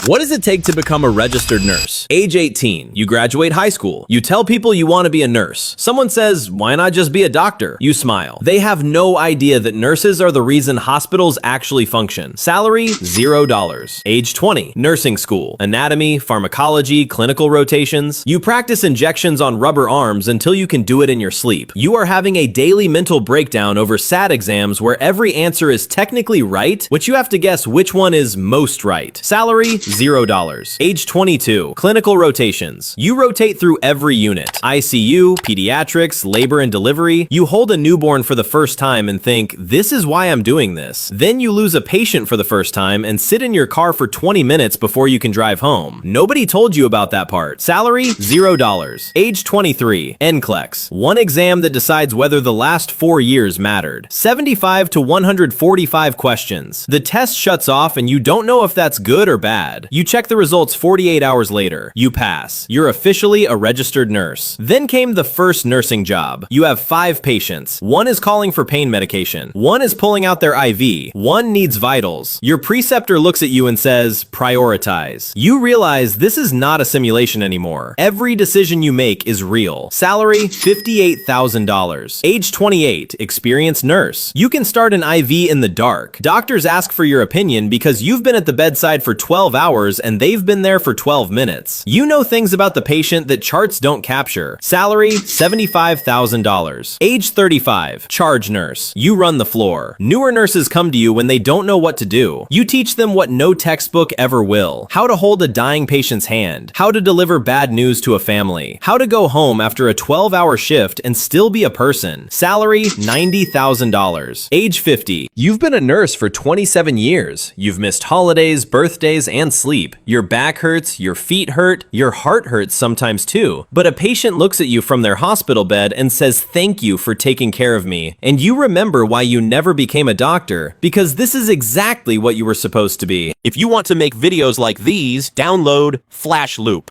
What does it take to become a registered nurse? Age 18. You graduate high school. You tell people you want to be a nurse. Someone says, why not just be a doctor? You smile. They have no idea that nurses are the reason hospitals actually function. Salary, $0. Age 20. Nursing school. Anatomy, pharmacology, clinical rotations. You practice injections on rubber arms until you can do it in your sleep. You are having a daily mental breakdown over SAT exams where every answer is technically right, but you have to guess which one is most right. Salary, $0. Age 22. Clinical rotations. You rotate through every unit. ICU, pediatrics, labor and delivery. You hold a newborn for the first time and think, this is why I'm doing this. Then you lose a patient for the first time and sit in your car for 20 minutes before you can drive home. Nobody told you about that part. Salary, $0. Age 23. NCLEX. One exam that decides whether the last 4 years mattered. 75 to 145 questions. The test shuts off and you don't know if that's good or bad. You check the results 48 hours later. You pass. You're officially a registered nurse. Then came the first nursing job. You have 5 patients. One is calling for pain medication. One is pulling out their IV. One needs vitals. Your preceptor looks at you and says, prioritize. You realize this is not a simulation anymore. Every decision you make is real. Salary, $58,000. Age 28, experienced nurse. You can start an IV in the dark. Doctors ask for your opinion because you've been at the bedside for 12 hours and they've been there for 12 minutes. You know things about the patient that charts don't capture. Salary, $75,000. Age 35, charge nurse. You run the floor. Newer nurses come to you when they don't know what to do. You teach them what no textbook ever will. How to hold a dying patient's hand. How to deliver bad news to a family. How to go home after a 12-hour shift and still be a person. Salary, $90,000. Age 50. You've been a nurse for 27 years. You've missed holidays, birthdays, and sleep. Your back hurts, your feet hurt, your heart hurts sometimes too. But a patient looks at you from their hospital bed and says, thank you for taking care of me. And you remember why you never became a doctor, because this is exactly what you were supposed to be. If you want to make videos like these, download Flash Loop.